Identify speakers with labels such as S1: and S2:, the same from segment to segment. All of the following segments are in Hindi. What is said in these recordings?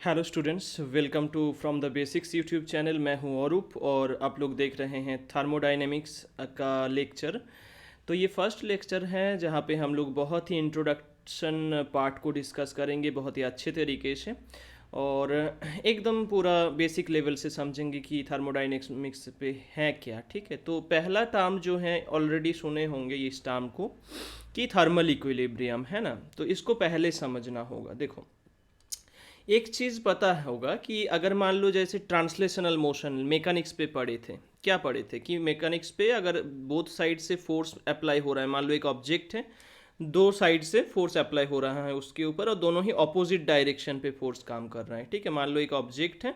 S1: Hello students, welcome to from the basics YouTube channel. मैं हूं औरूप और आप लोग देख रहे हैं थर्मोडायनेमिक्स का लेक्चर। तो ये फर्स्ट लेक्चर है जहां पे हम लोग बहुत ही इंट्रोडक्शन पार्ट को डिस्कस करेंगे बहुत ही अच्छे तरीके से और एकदम पूरा बेसिक लेवल से समझेंगे कि थर्मोडायनेमिक्स पे है क्या। ठीक है, तो पहला टर्म जो है ऑलरेडी सुने होंगे इस टर्म को कि थर्मल इक्विलिब्रियम, है ना। तो इसको पहले समझना होगा। देखो, एक चीज़ पता होगा कि अगर मान लो जैसे ट्रांसलेशनल मोशन मैकेनिक्स पे पढ़े थे, क्या पढ़े थे कि मैकेनिक्स पे अगर बोथ साइड से फोर्स अप्लाई हो रहा है, मान लो एक ऑब्जेक्ट है, दो साइड से फोर्स अप्लाई हो रहा है उसके ऊपर और दोनों ही ऑपोजिट डायरेक्शन पे फोर्स काम कर रहा है। ठीक है, मान लो एक ऑब्जेक्ट है,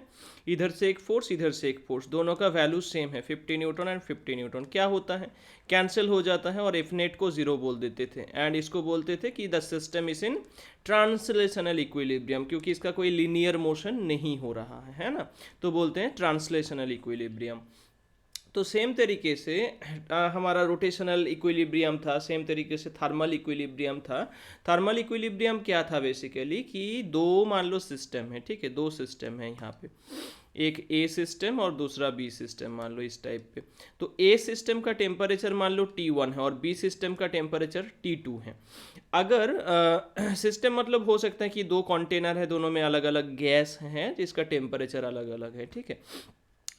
S1: इधर से एक फोर्स इधर से एक फोर्स, दोनों का वैल्यू सेम है 50 न्यूटन एंड 50 न्यूटन। क्या होता है, कैंसिल हो जाता है और एफ नेट को जीरो बोल देते थे एंड इसको बोलते थे कि the system is in translational equilibrium, क्योंकि इसका कोई लीनियर मोशन नहीं हो रहा है ना, तो बोलते हैं ट्रांसलेशनल इक्विलिब्रियम। तो सेम तरीके से हमारा रोटेशनल इक्विलिब्रियम था, सेम तरीके से थर्मल इक्विलिब्रियम था। थर्मल इक्विलिब्रियम क्या था बेसिकली कि दो मान लो सिस्टम है, ठीक है, दो सिस्टम है यहाँ पे, एक ए सिस्टम और दूसरा बी सिस्टम, मान लो इस टाइप पे। तो ए सिस्टम का टेम्परेचर मान लो T1 है और बी सिस्टम का टेम्परेचर T2 है। अगर सिस्टम मतलब हो सकता है कि दो कंटेनर है, दोनों में अलग अलग गैस हैं जिसका टेम्परेचर अलग अलग है। ठीक है,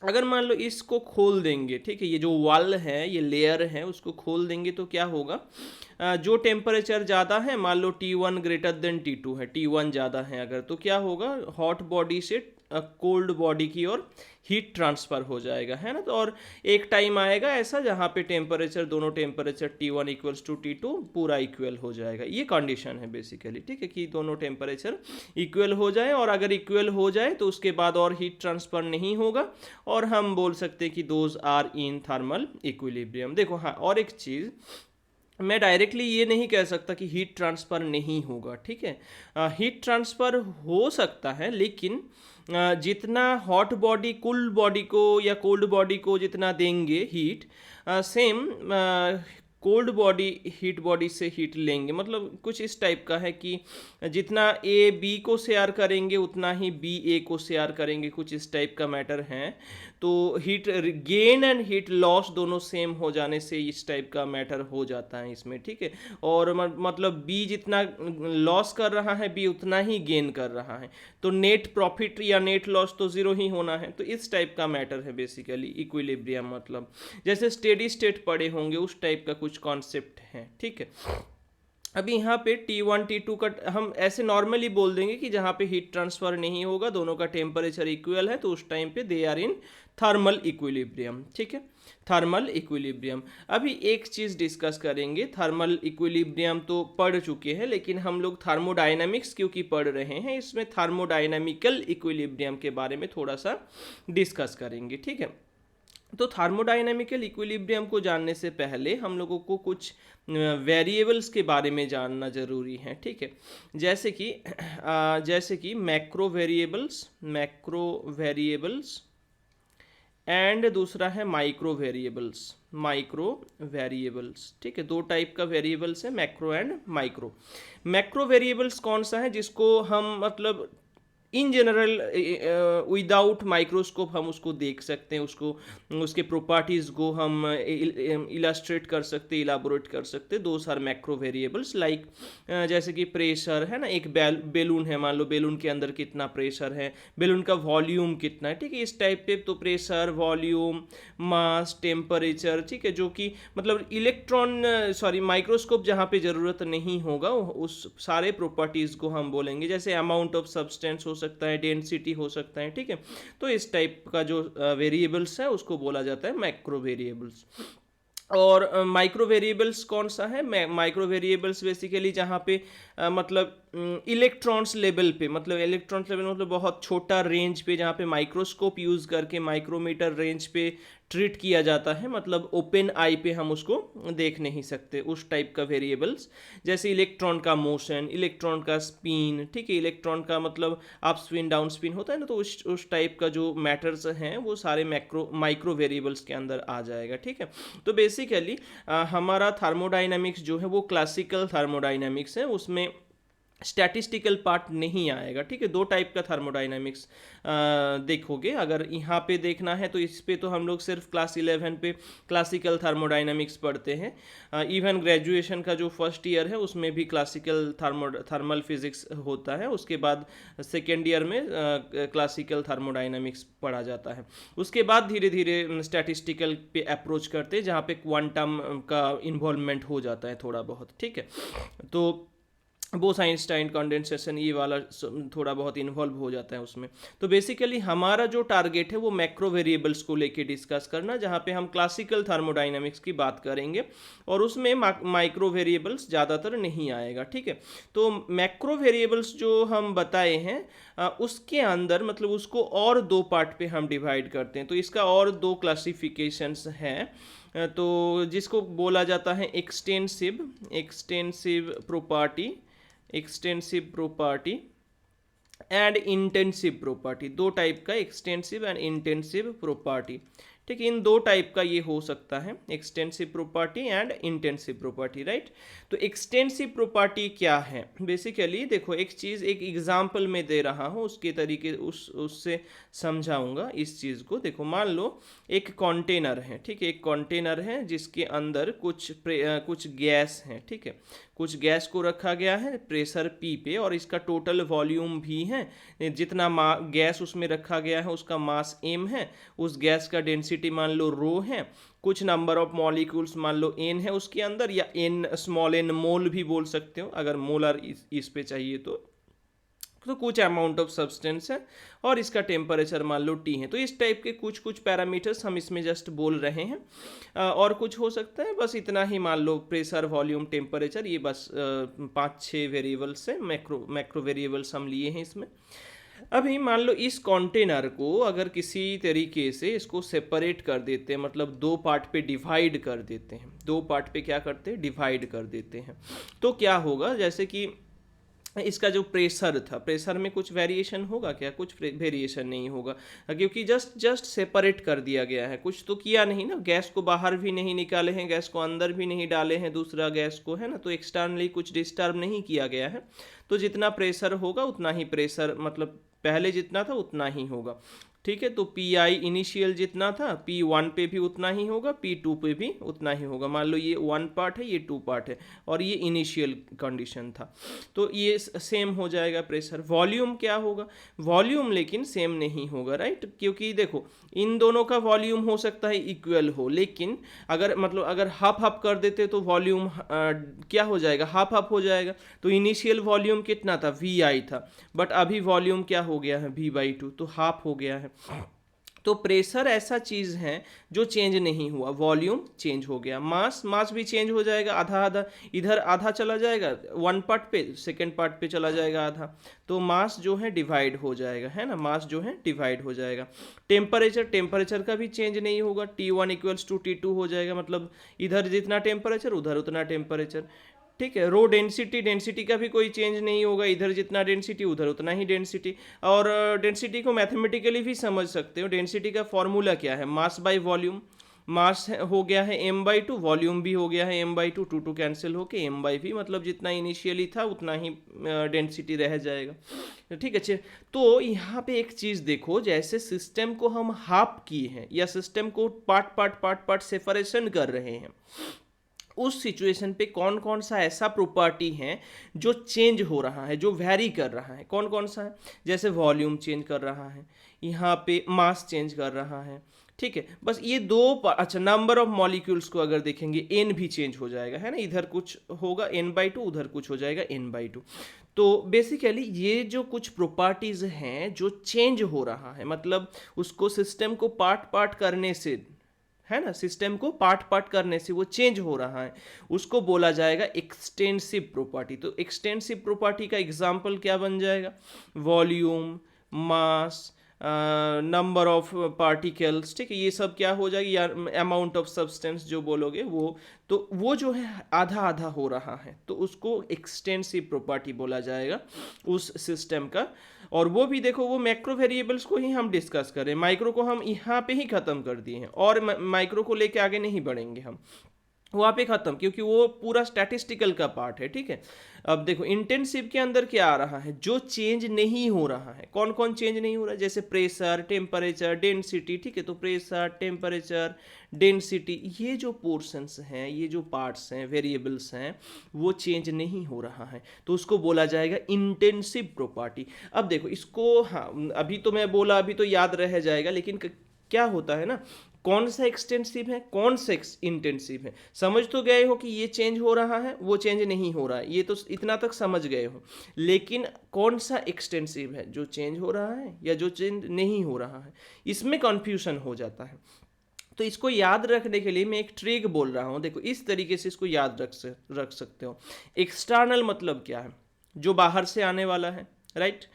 S1: अगर मान लो इसको खोल देंगे, ठीक है, ये जो वॉल है, ये लेयर है, उसको खोल देंगे तो क्या होगा, जो टेम्परेचर ज़्यादा है, मान लो T1 ग्रेटर देन T2 है, T1 ज़्यादा है अगर, तो क्या होगा, हॉट बॉडी से कोल्ड बॉडी की ओर हीट ट्रांसफ़र हो जाएगा, है ना। तो और एक टाइम आएगा ऐसा जहाँ पे टेम्परेचर, दोनों temperature T1 equals to T2 पूरा इक्वल हो जाएगा। ये कंडीशन है बेसिकली, ठीक है, कि दोनों टेम्परेचर इक्वल हो जाए और अगर इक्वल हो जाए तो उसके बाद और हीट ट्रांसफ़र नहीं होगा और हम बोल सकते हैं कि those are in thermal equilibrium. देखो हाँ, और एक चीज़, मैं डायरेक्टली ये नहीं कह सकता कि हीट ट्रांसफ़र नहीं होगा। ठीक है, हीट ट्रांसफ़र हो सकता है, लेकिन जितना हॉट बॉडी कूल्ड बॉडी को या कोल्ड बॉडी को जितना देंगे heat, same cold body heat body से हीट लेंगे। मतलब कुछ इस टाइप का है कि जितना ए बी को शेयर करेंगे उतना ही बी ए को शेयर करेंगे, कुछ इस टाइप का मैटर है। तो heat gain and heat loss दोनों सेम हो जाने से इस टाइप का मैटर हो जाता है इसमें। ठीक है, और मतलब बी जितना लॉस कर रहा है बी उतना ही गेन कर रहा है, तो नेट प्रॉफिट या नेट लॉस तो ज़ीरो ही होना है। तो इस टाइप का मैटर है बेसिकली इक्विलिब्रियम, मतलब जैसे स्टेडी स्टेट पड़े होंगे उस टाइप का कुछ कॉन्सेप्ट है। ठीक है, अभी यहाँ पे T1 T2 का हम ऐसे नॉर्मली बोल देंगे कि जहाँ पे हीट ट्रांसफ़र नहीं होगा, दोनों का टेम्परेचर इक्वल है, तो उस टाइम पे they are in thermal equilibrium. ठीक है, थर्मल इक्विलिब्रियम। अभी एक चीज़ डिस्कस करेंगे, थर्मल इक्विलिब्रियम तो पढ़ चुके हैं, लेकिन हम लोग थर्मोडायनामिक्स क्योंकि पढ़ रहे हैं, इसमें थर्मोडायनामिकल इक्विलिब्रियम के बारे में थोड़ा सा डिस्कस करेंगे। ठीक है, तो थर्मोडायनेमिकल इक्विलिब्रियम को जानने से पहले हम लोगों को कुछ वेरिएबल्स के बारे में जानना ज़रूरी है। ठीक है, जैसे कि मैक्रो वेरिएबल्स एंड दूसरा है माइक्रो वेरिएबल्स। ठीक है, दो टाइप का वेरिएबल्स है, macro and micro. Macro variables कौन सा है जिसको हम मतलब इन जनरल विदाउट माइक्रोस्कोप हम उसको देख सकते हैं, उसको उसके प्रॉपर्टीज़ को हम इलास्ट्रेट कर सकते, इलाबोरेट कर सकते। दो आर मैक्रो वेरिएबल्स लाइक जैसे कि प्रेशर है ना, एक बेलून है, मान लो बेलून के अंदर कितना प्रेशर है, बेलून का वॉल्यूम कितना है। ठीक है, इस टाइप पे तो प्रेशर, वॉल्यूम, मास, टेम्परेचर, ठीक है, जो कि मतलब माइक्रोस्कोप जहाँ पे ज़रूरत नहीं होगा उस सारे प्रॉपर्टीज़ को हम बोलेंगे। जैसे अमाउंट ऑफ सब्सटेंस हो सकता है, डेंसिटी हो सकता है। ठीक है, तो इस टाइप का जो वेरिएबल्स है उसको बोला जाता है मैक्रो वेरिएबल्स। और माइक्रो वेरिएबल्स कौन सा है, माइक्रो वेरिएबल्स बेसिकली जहाँ पे मतलब इलेक्ट्रॉन्स लेवल पे, मतलब इलेक्ट्रॉन्स लेवल मतलब बहुत छोटा रेंज पे, जहाँ पे माइक्रोस्कोप यूज़ करके माइक्रोमीटर रेंज पे ट्रीट किया जाता है, मतलब ओपन आई पे हम उसको देख नहीं सकते, उस टाइप का वेरिएबल्स। जैसे इलेक्ट्रॉन का मोशन, इलेक्ट्रॉन का स्पिन, ठीक है, इलेक्ट्रॉन का मतलब अप स्पिन डाउन स्पिन होता है ना, तो उस टाइप का जो मैटर्स हैं वो सारे माइक्रो वेरिएबल्स के अंदर आ जाएगा। ठीक है, तो बेसिकली हमारा थर्मोडाइनमिक्स जो है वो क्लासिकल थर्मोडाइनमिक्स है, उसमें स्टैटिस्टिकल पार्ट नहीं आएगा। ठीक है, दो टाइप का थर्मोडाइनमिक्स देखोगे। अगर यहाँ पे देखना है तो इस पे तो हम लोग सिर्फ क्लास 11 पे क्लासिकल थर्मोडाइनमिक्स पढ़ते हैं। इवन ग्रेजुएशन का जो फर्स्ट ईयर है उसमें भी क्लासिकल थर्मल फिजिक्स होता है। उसके बाद सेकेंड ईयर में क्लासिकल थर्मोडाइनमिक्स पढ़ा जाता है। उसके बाद धीरे धीरे स्टैटिस्टिकल पे अप्रोच करते हैं, जहाँ पे क्वांटम का इन्वॉल्वमेंट हो जाता है थोड़ा बहुत। ठीक है, तो बोस-आइंस्टाइन कंडेंसेशन ये वाला थोड़ा बहुत इन्वॉल्व हो जाता है उसमें। तो बेसिकली हमारा जो टारगेट है वो मैक्रो वेरिएबल्स को लेके डिस्कस करना, जहाँ पे हम क्लासिकल थर्मोडाइनमिक्स की बात करेंगे और उसमें माइक्रो वेरिएबल्स ज़्यादातर नहीं आएगा। ठीक है, तो मैक्रो वेरिएबल्स जो हम बताए हैं उसके अंदर मतलब उसको और दो पार्ट पे हम डिवाइड करते हैं। तो इसका और दो क्लासिफिकेशंस हैं। तो जिसको बोला जाता है extensive property and intensive property. दो टाइप का एक्सटेंसिव एंड इंटेंसिव प्रॉपर्टी। ठीक है, इन दो टाइप का ये हो सकता है, extensive property and intensive property, right. तो एक्सटेंसिव प्रॉपर्टी क्या है? बेसिकली देखो, एक चीज़ एक एग्जाम्पल में दे रहा हूँ, उसके तरीके उससे समझाऊंगा इस चीज़ को। देखो, मान लो एक कंटेनर है। ठीक है, एक कंटेनर है जिसके अंदर कुछ गैस है। ठीक है, कुछ गैस को रखा गया है प्रेशर P पे, और इसका टोटल वॉल्यूम भी है। जितना गैस उसमें रखा गया है उसका मास m है। उस गैस का डेंसिटी मान लो रो है। कुछ नंबर ऑफ मॉलिक्यूल्स मान लो n है उसके अंदर, या स्मॉल n मोल भी बोल सकते हो अगर मोलर इस पे चाहिए तो कुछ अमाउंट ऑफ सब्सटेंस है और इसका टेम्परेचर मान लो T है। तो इस टाइप के कुछ पैरामीटर्स हम इसमें जस्ट बोल रहे हैं। और कुछ हो सकता है, बस इतना ही मान लो, प्रेशर, वॉल्यूम, टेम्परेचर, ये बस 5-6 वेरिएबल्स है, मैक्रो वेरिएबल्स हम लिए हैं इसमें। अभी मान लो इस कंटेनर को अगर किसी तरीके से इसको सेपरेट कर देते हैं, मतलब दो पार्ट पे डिवाइड कर देते हैं, दो पार्ट पे क्या करते हैं, डिवाइड कर देते हैं, तो क्या होगा, जैसे कि इसका जो प्रेशर था, प्रेशर में कुछ वेरिएशन होगा क्या? कुछ वेरिएशन नहीं होगा, क्योंकि जस्ट सेपरेट कर दिया गया है, कुछ तो किया नहीं ना, गैस को बाहर भी नहीं निकाले हैं, गैस को अंदर भी नहीं डाले हैं दूसरा गैस को, है ना। तो एक्सटर्नली कुछ डिस्टर्ब नहीं किया गया है। तो जितना प्रेशर होगा उतना ही प्रेशर, मतलब पहले जितना था उतना ही होगा। ठीक है, तो Pi इनिशियल जितना था P1 पे भी उतना ही होगा, P2 पे भी उतना ही होगा। मान लो ये 1 पार्ट है, ये 2 पार्ट है, और ये इनिशियल कंडीशन था, तो ये सेम हो जाएगा प्रेशर। वॉल्यूम क्या होगा? वॉल्यूम लेकिन सेम नहीं होगा, राइट, क्योंकि देखो इन दोनों का वॉल्यूम हो सकता है इक्वल हो, लेकिन अगर हाफ हाफ कर देते तो वॉल्यूम क्या हो जाएगा, हाफ हाफ हो जाएगा। तो इनिशियल वॉल्यूम कितना था, Vi था, बट अभी वॉल्यूम क्या हो गया है, V/2, तो हाफ हो गया है। तो प्रेशर ऐसा चीज़ है जो चेंज नहीं हुआ, वॉल्यूम चेंज हो गया। मास भी चेंज हो जाएगा, आधा आधा, इधर आधा चला जाएगा 1 पार्ट पे, सेकेंड पार्ट पे चला जाएगा आधा, तो मास जो है डिवाइड हो जाएगा, है ना, मास जो है डिवाइड हो जाएगा। टेम्परेचर का भी चेंज नहीं होगा, T1 = T2 हो जाएगा, मतलब इधर जितना टेम्परेचर उधर उतना टेम्परेचर। ठीक है, रो डेंसिटी का भी कोई चेंज नहीं होगा, इधर जितना डेंसिटी उधर उतना ही डेंसिटी। और डेंसिटी को मैथमेटिकली भी समझ सकते हो, डेंसिटी का फॉर्मूला क्या है, मास बाय वॉल्यूम। मास हो गया है m/2, वॉल्यूम भी हो गया है m/2, 2 कैंसिल होके m/v, मतलब जितना इनिशियली था उतना ही डेंसिटी रह जाएगा। ठीक है, तो यहाँ पे एक चीज़ देखो, जैसे सिस्टम को हम हाफ किए हैं या सिस्टम को पार्ट सेपरेशन कर रहे हैं, उस सिचुएशन पे कौन कौन सा ऐसा प्रॉपर्टी है जो चेंज हो रहा है, जो वैरी कर रहा है, कौन कौन सा है? जैसे वॉल्यूम चेंज कर रहा है, यहाँ पे मास चेंज कर रहा है। ठीक है, बस ये दो अच्छा, नंबर ऑफ मॉलिक्यूल्स को अगर देखेंगे, n भी चेंज हो जाएगा, है ना, इधर कुछ होगा n/2, उधर कुछ हो जाएगा n/2। तो बेसिकली ये जो कुछ प्रॉपर्टीज हैं जो चेंज हो रहा है, मतलब उसको सिस्टम को पार्ट करने से, है ना, सिस्टम को पार्ट करने से वो चेंज हो रहा है, उसको बोला जाएगा एक्सटेंसिव प्रॉपर्टी। तो एक्सटेंसिव प्रॉपर्टी का एग्जांपल क्या बन जाएगा, volume, mass, number of particles. ठीक है, ये सब क्या हो जाएगी, या अमाउंट ऑफ सब्सटेंस जो बोलोगे वो, तो वो जो है आधा आधा हो रहा है, तो उसको एक्सटेंसिव प्रॉपर्टी बोला जाएगा उस सिस्टम का। और वो भी देखो, वो मैक्रो वेरिएबल्स को ही हम डिस्कस करें, माइक्रो को हम यहाँ पे ही ख़त्म कर दिए हैं, और माइक्रो को लेके आगे नहीं बढ़ेंगे हम। वहाँ पे खत्म, क्योंकि वो पूरा स्टैटिस्टिकल का पार्ट है, ठीक है। अब देखो इंटेंसिव के अंदर क्या आ रहा है, जो चेंज नहीं हो रहा है, कौन कौन चेंज नहीं हो रहा है, जैसे प्रेशर, टेम्परेचर, डेंसिटी, ठीक है। तो प्रेशर, टेम्परेचर, डेंसिटी, ये जो पोर्शंस हैं, ये जो पार्ट्स हैं, वेरिएबल्स हैं, वो चेंज नहीं हो रहा है, तो उसको बोला जाएगा इंटेंसिव प्रॉपर्टी। अब देखो इसको, हाँ अभी तो मैं बोला, अभी तो याद रह जाएगा, लेकिन क्या होता है ना, कौन सा एक्सटेंसिव है, कौन सा इंटेंसिव है, समझ तो गए हो कि ये चेंज हो रहा है, वो चेंज नहीं हो रहा है, ये तो इतना तक समझ गए हो। लेकिन कौन सा एक्सटेंसिव है, जो चेंज हो रहा है या जो चेंज नहीं हो रहा है, इसमें कंफ्यूजन हो जाता है। तो इसको याद रखने के लिए मैं एक ट्रिक बोल रहा हूँ, देखो इस तरीके से इसको याद रख सकते हो। एक्सटर्नल मतलब क्या है, जो बाहर से आने वाला है, राइट।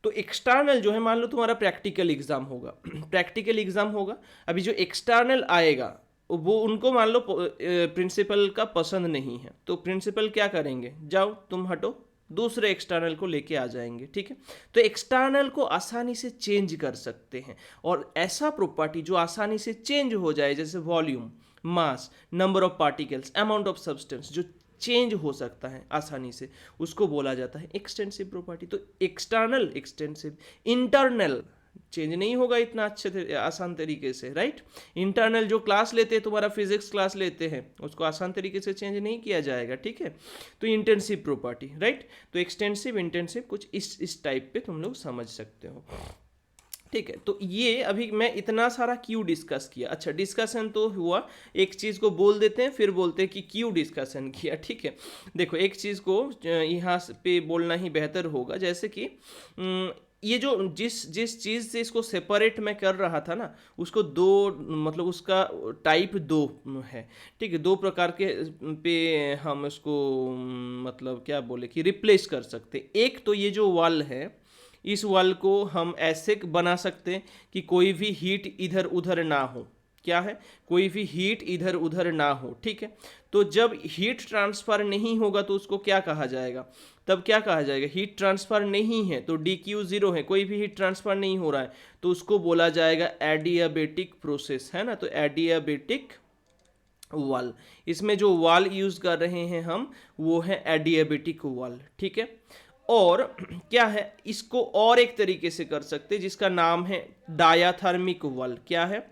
S1: तो एक्सटर्नल जो है, मान लो तुम्हारा प्रैक्टिकल एग्जाम होगा प्रैक्टिकल एग्जाम होगा, अभी जो एक्सटर्नल आएगा वो उनको मान लो प्रिंसिपल का पसंद नहीं है, तो प्रिंसिपल क्या करेंगे, जाओ तुम हटो, दूसरे एक्सटर्नल को लेके आ जाएंगे, ठीक है। तो एक्सटर्नल को आसानी से चेंज कर सकते हैं, और ऐसा प्रॉपर्टी जो आसानी से चेंज हो जाए, जैसे volume, mass, number of particles, amount of substance, जो चेंज हो सकता है आसानी से, उसको बोला जाता है एक्सटेंसिव प्रॉपर्टी। तो एक्सटर्नल एक्सटेंसिव, इंटरनल चेंज नहीं होगा इतना अच्छे आसान तरीके से, राइट। इंटरनल जो क्लास लेते हैं, तुम्हारा फिजिक्स क्लास लेते हैं, उसको आसान तरीके से चेंज नहीं किया जाएगा, ठीक है। तो इंटेंसिव प्रॉपर्टी, राइट। तो एक्सटेंसिव, इंटेंसिव कुछ इस टाइप पे तुम लोग समझ सकते हो, ठीक है। तो ये अभी मैं इतना सारा क्यों डिस्कस किया, अच्छा डिस्कशन तो हुआ, एक चीज़ को बोल देते हैं फिर बोलते हैं कि क्यों डिस्कशन किया, ठीक है। देखो एक चीज़ को यहाँ पे बोलना ही बेहतर होगा, जैसे कि ये जो जिस चीज़ से इसको सेपरेट मैं कर रहा था ना, उसको दो, मतलब उसका टाइप दो है, ठीक है। दो प्रकार के पे हम इसको मतलब क्या बोले कि रिप्लेस कर सकते। एक तो ये जो वॉल है, इस वॉल को हम ऐसे बना सकते हैं कि कोई भी हीट इधर उधर ना हो, क्या है, कोई भी हीट इधर उधर ना हो, ठीक है। तो जब हीट ट्रांसफर नहीं होगा तो उसको क्या कहा जाएगा, तब क्या कहा जाएगा, हीट ट्रांसफर नहीं है तो DQ 0 है, कोई भी हीट ट्रांसफर नहीं हो रहा है, तो उसको बोला जाएगा एडियाबेटिक प्रोसेस, है ना। तो एडियाबेटिक वॉल, इसमें जो वॉल यूज कर रहे हैं हम, वो है एडियाबेटिक वॉल, ठीक है। और क्या है, इसको और एक तरीके से कर सकते हैं, जिसका नाम है डायाथर्मिक वॉल, क्या है,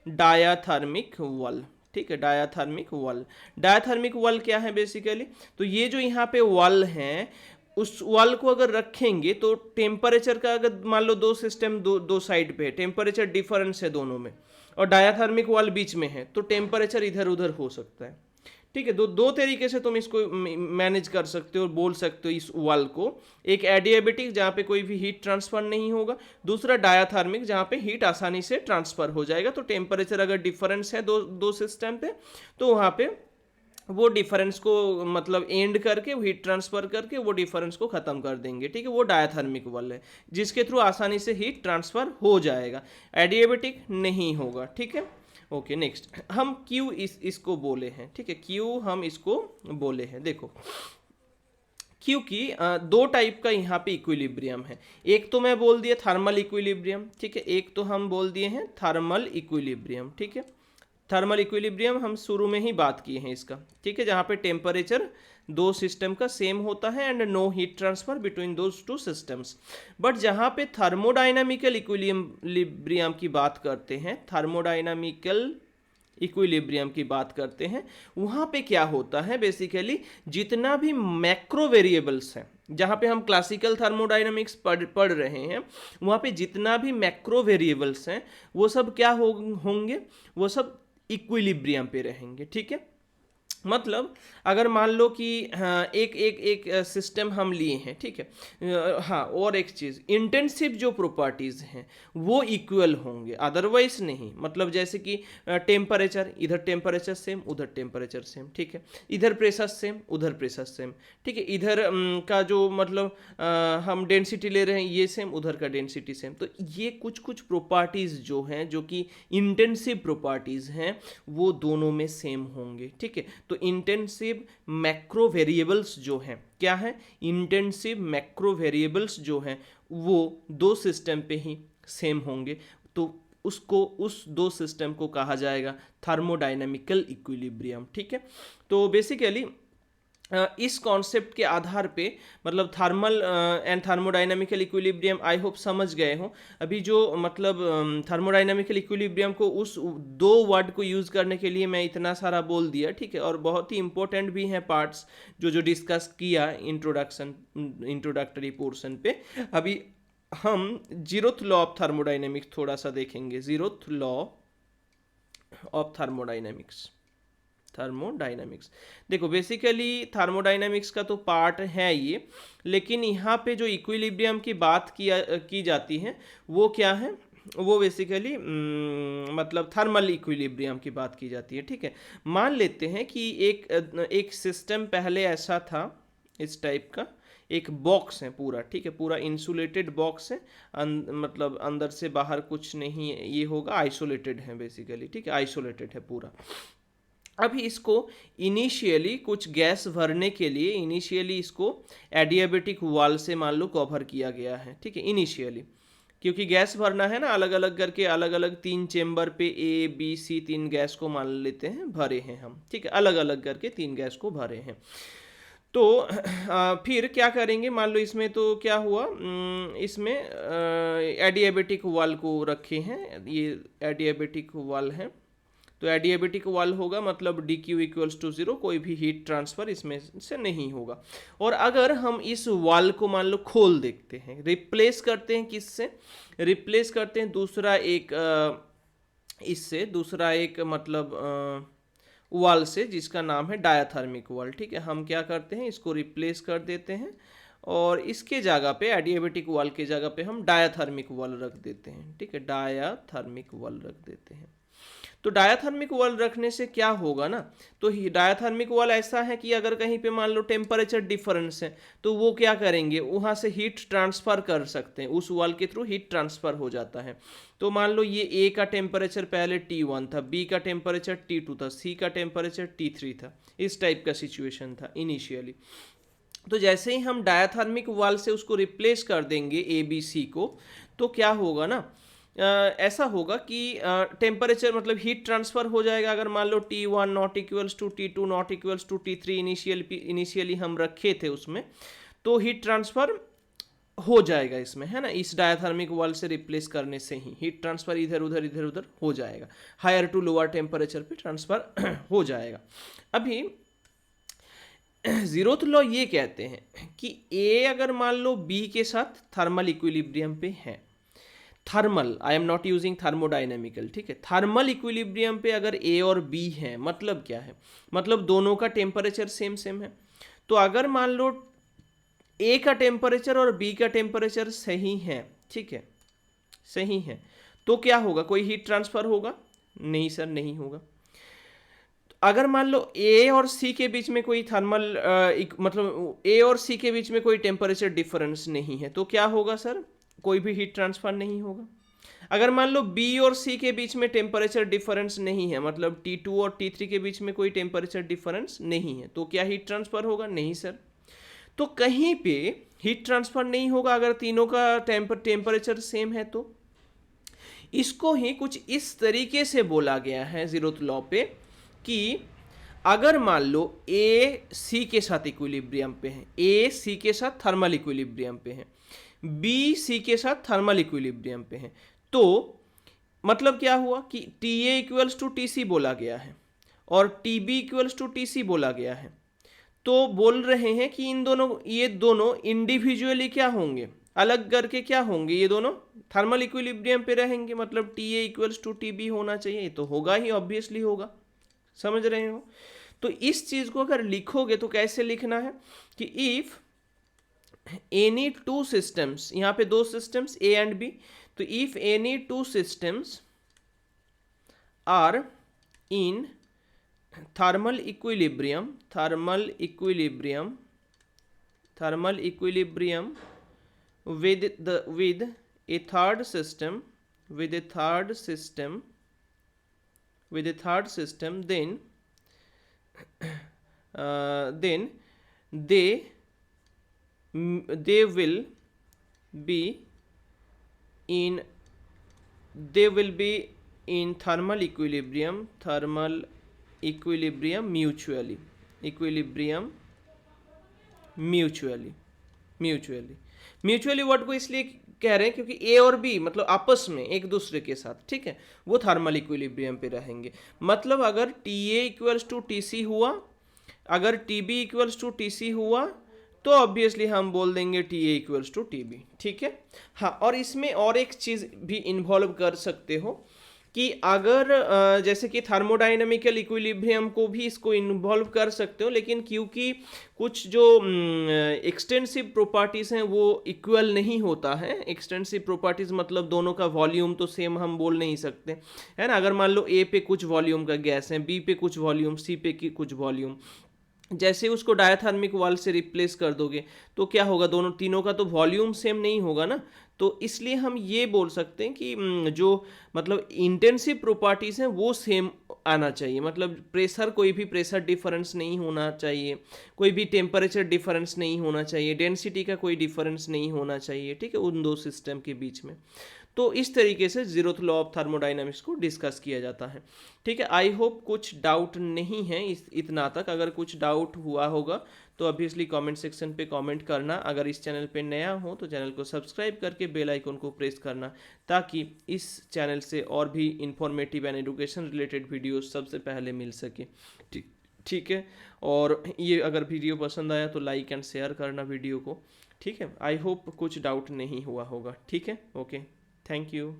S1: डायाथर्मिक वॉल, ठीक है। डायाथर्मिक वॉल, डायाथर्मिक वॉल क्या है बेसिकली, तो ये जो यहाँ पे वॉल है, उस वॉल को अगर रखेंगे तो टेम्परेचर का, अगर मान लो दो सिस्टम दो साइड पे है, टेम्परेचर डिफरेंस है दोनों में, और डायाथर्मिक वॉल बीच में है, तो टेम्परेचर इधर उधर हो सकता है, ठीक है। दो तरीके से तुम इसको मैनेज कर सकते हो और बोल सकते हो इस वॉल को, एक एडियाबेटिक जहाँ पे कोई भी हीट ट्रांसफर नहीं होगा, दूसरा डायाथर्मिक जहाँ पे हीट आसानी से ट्रांसफर हो जाएगा। तो टेम्परेचर अगर डिफरेंस है दो सिस्टम पे, तो वहाँ पे वो डिफरेंस को मतलब एंड करके, हीट ट्रांसफर करके वो डिफरेंस को ख़त्म कर देंगे, ठीक है। वो डायाथर्मिक वॉल है, जिसके थ्रू आसानी से हीट ट्रांसफर हो जाएगा, एडियाबेटिक नहीं होगा, ठीक है। ओके नेक्स्ट, हम क्यू इसको बोले हैं, ठीक है, क्यू हम इसको बोले हैं। देखो क्योंकि दो टाइप का यहाँ पे इक्विलिब्रियम है, एक तो मैं बोल दिया थर्मल इक्विलिब्रियम, ठीक है, एक तो हम बोल दिए हैं थर्मल इक्विलिब्रियम, ठीक है। थर्मल इक्विलिब्रियम हम शुरू में ही बात किए हैं इसका, ठीक है, जहाँ पे टेम्परेचर दो सिस्टम का सेम होता है and no heat transfer between those two systems. But जहाँ पे थर्मोडाइनमिकल इक्विलिब्रियम की बात करते हैं, थर्मोडाइनमिकल इक्विलिब्रियम की बात करते हैं, वहाँ पे क्या होता है बेसिकली, जितना भी मैक्रो वेरिएबल्स हैं, जहाँ पे हम क्लासिकल थर्मोडाइनमिक्स पढ़ रहे हैं, वहाँ पे जितना भी मैक्रो वेरिएबल्स हैं, वो सब क्या होंगे, वो सब इक्विलिब्रियम पे रहेंगे, ठीक है। मतलब अगर मान लो कि हाँ एक सिस्टम हम लिए हैं, ठीक है, हाँ और एक चीज़, इंटेंसिव जो प्रॉपर्टीज़ हैं वो इक्वल होंगे, अदरवाइज नहीं। मतलब जैसे कि टेम्परेचर, इधर टेम्परेचर सेम उधर टेम्परेचर सेम, ठीक है, इधर प्रेशर सेम उधर प्रेशर सेम, ठीक है, इधर का जो मतलब हम डेंसिटी ले रहे हैं ये सेम, उधर का डेंसिटी सेम। तो ये कुछ प्रॉपर्टीज़ जो हैं, जो कि इंटेंसिव प्रॉपर्टीज़ हैं, वो दोनों में सेम होंगे, ठीक है। तो इंटेंसिव मैक्रो वेरिएबल्स जो हैं, क्या है, इंटेंसिव मैक्रो वेरिएबल्स जो हैं वो दो सिस्टम पे ही सेम होंगे। तो उसको, उस दो सिस्टम को कहा जाएगा थर्मोडायनामिकल इक्विलिब्रियम। ठीक है, तो बेसिकली इस कॉन्सेप्ट के आधार पे मतलब thermal and thermodynamical equilibrium I hope समझ गए हो। अभी जो मतलब थर्मोडायनामिकल इक्विलिब्रियम को उस दो वर्ड को यूज़ करने के लिए मैं इतना सारा बोल दिया, ठीक है, और बहुत ही इंपॉर्टेंट भी हैं पार्ट्स जो डिस्कस किया इंट्रोडक्टरी पोर्शन पे। अभी हम जीरोथ लॉ ऑफ थर्मोडायनेमिक्स थोड़ा सा देखेंगे। जीरोथ लॉ ऑफ थर्मोडायनामिक्स देखो, बेसिकली थर्मोडायनामिक्स का तो पार्ट है ये, लेकिन यहाँ पे जो इक्विलिब्रियम की बात की जाती है वो क्या है, वो बेसिकली मतलब थर्मल इक्विलिब्रियम की बात की जाती है। ठीक है, मान लेते हैं कि एक सिस्टम पहले ऐसा था, इस टाइप का एक बॉक्स है पूरा, ठीक है, पूरा इंसुलेटेड बॉक्स है, मतलब अंदर से बाहर कुछ नहीं ये होगा, आइसोलेटेड है बेसिकली, ठीक है, आइसोलेटेड है पूरा। अभी इसको इनिशियली कुछ गैस भरने के लिए इनिशियली इसको एडियाबेटिक वाल से मान लो कवर किया गया है। ठीक है, इनिशियली क्योंकि गैस भरना है ना, अलग अलग करके अलग अलग 3 चेम्बर पे A B C 3 गैस को मान लेते हैं भरे हैं हम। ठीक है, अलग अलग करके 3 गैस को भरे हैं। तो फिर क्या करेंगे, मान लो इसमें तो क्या हुआ, इसमें एडियाबेटिक वाल को रखे हैं, ये एडियाबेटिक वाल है, तो एडियाबेटिक वाल होगा मतलब डी क्यू इक्वल्स टू 0, कोई भी हीट ट्रांसफर इसमें से नहीं होगा। और अगर हम इस वाल को मान लो खोल देखते हैं, रिप्लेस करते हैं किससे, रिप्लेस करते हैं दूसरा एक इससे, दूसरा एक मतलब वाल से जिसका नाम है डायाथर्मिक वाल। ठीक है, हम क्या करते हैं, इसको रिप्लेस कर देते हैं और इसके जगह पे एडियाबेटिक वाल के जगह पे हम डायाथर्मिक वाल रख देते हैं। ठीक है, डायाथर्मिक वाल रख देते हैं। तो डायाथर्मिक वाल रखने से क्या होगा ना, तो डायाथर्मिक वाल ऐसा है कि अगर कहीं पे मान लो टेम्परेचर डिफरेंस है तो वो क्या करेंगे, वहाँ से हीट ट्रांसफर कर सकते हैं, उस वाल के थ्रू हीट ट्रांसफर हो जाता है। तो मान लो ये ए का टेम्परेचर पहले T1 था, बी का टेम्परेचर T2 था, सी का टेम्परेचर T3 था, इस टाइप का सिचुएशन था इनिशियली। तो जैसे ही हम डायाथर्मिक वाल से उसको रिप्लेस कर देंगे ABC को, तो क्या होगा ना, ऐसा होगा कि टेम्परेचर मतलब हीट ट्रांसफर हो जाएगा। अगर मान लो T1 not equals to T2 not equals to T3 initially हम रखे थे उसमें, तो हीट ट्रांसफर हो जाएगा इसमें, है ना, इस डायाथर्मिक वाल से रिप्लेस करने से ही हीट ट्रांसफर इधर उधर हो जाएगा, हायर टू लोअर टेम्परेचर पे ट्रांसफर हो जाएगा। अभी जीरोथ लॉ ये कहते हैं कि ए अगर मान लो बी के साथ थर्मल इक्विलिब्रियम पे है, thermal, I am not using thermodynamical, ठीक है, थर्मल इक्विलिब्रियम पे अगर ए और बी है, मतलब क्या है, मतलब दोनों का टेम्परेचर सेम सेम है। तो अगर मान लो ए का टेम्परेचर और बी का टेम्परेचर सही है, ठीक है, सही है, तो क्या होगा, कोई हीट ट्रांसफर होगा, नहीं सर, नहीं होगा। अगर मान लो ए और सी के बीच में कोई थर्मल मतलब ए और सी के बीच में कोई टेम्परेचर डिफरेंस नहीं है, तो क्या होगा सर, कोई भी हीट ट्रांसफर नहीं होगा। अगर मान लो बी और सी के बीच में टेम्परेचर डिफरेंस नहीं है, मतलब T2 और T3 के बीच में कोई टेम्परेचर डिफरेंस नहीं है, तो क्या हीट ट्रांसफर होगा, नहीं सर। तो कहीं पे हीट ट्रांसफर नहीं होगा अगर तीनों का टेम्परेचर सेम है। तो इसको ही कुछ इस तरीके से बोला गया है जीरोथ लॉ पे कि अगर मान लो ए सी के साथ इक्विलिब्रियम पे है, ए सी के साथ थर्मल इक्विलिब्रियम पे है, बी सी के साथ थर्मल इक्विलिब्रियम पे है, तो मतलब क्या हुआ कि T A equals to T C बोला गया है और T B equals to T C बोला गया है। तो बोल रहे हैं कि इन दोनों, ये दोनों इंडिविजुअली क्या होंगे, अलग करके क्या होंगे, ये दोनों थर्मल इक्विलिब्रियम पे रहेंगे, मतलब T A equals to T B होना चाहिए, ये तो होगा ही, ऑब्वियसली होगा, समझ रहे हो। तो इस चीज को अगर लिखोगे तो कैसे लिखना है कि इफ एनी टू सिस्टम्स, यहां पे दो सिस्टम्स ए एंड बी, तो if any two systems are in thermal equilibrium with a third system then they will be in they will be in thermal equilibrium mutually word को इसलिए कह रहे हैं क्योंकि ए और बी मतलब आपस में एक दूसरे के साथ, ठीक है, वो थर्मल इक्विलिब्रियम पे रहेंगे। मतलब अगर T A equals to T C हुआ, अगर T B equals to T C हुआ, तो ऑब्वियसली हम बोल देंगे T A equals to T B, ठीक है। हाँ, और इसमें और एक चीज़ भी इन्वॉल्व कर सकते हो कि अगर जैसे कि थर्मोडाइनमिकल इक्विलिब्रियम को भी इसको इन्वॉल्व कर सकते हो, लेकिन क्योंकि कुछ जो एक्सटेंसिव प्रॉपर्टीज़ हैं वो इक्वल नहीं होता है। एक्सटेंसिव प्रॉपर्टीज़ मतलब दोनों का वॉल्यूम तो सेम हम बोल नहीं सकते, है ना। अगर मान लो ए पे कुछ वॉल्यूम का गैस है, बी पे कुछ वॉल्यूम, सी पे की कुछ वॉल्यूम, जैसे उसको डायथर्मिक वाल से रिप्लेस कर दोगे तो क्या होगा, दोनों तीनों का तो वॉल्यूम सेम नहीं होगा ना। तो इसलिए हम ये बोल सकते हैं कि जो मतलब इंटेंसिव प्रॉपर्टीज़ हैं वो सेम आना चाहिए। मतलब प्रेशर, कोई भी प्रेशर डिफरेंस नहीं होना चाहिए, कोई भी टेम्परेचर डिफरेंस नहीं होना चाहिए, डेंसिटी का कोई डिफरेंस नहीं होना चाहिए, ठीक है, उन दो सिस्टम के बीच में। तो इस तरीके से जीरोथ लॉ ऑफ थर्मोडाइनमिक्स को डिस्कस किया जाता है, ठीक है। आई होप कुछ डाउट नहीं है इतना तक। अगर कुछ डाउट हुआ होगा तो ऑब्वियसली कमेंट सेक्शन पे कमेंट करना। अगर इस चैनल पे नया हो तो चैनल को सब्सक्राइब करके बेल आइकन को प्रेस करना, ताकि इस चैनल से और भी informative and education related videos सबसे पहले मिल सके, ठीक है। और ये अगर वीडियो पसंद आया तो लाइक एंड शेयर करना वीडियो को, ठीक है। आई होप कुछ डाउट नहीं हुआ होगा, ठीक है। Okay, thank you.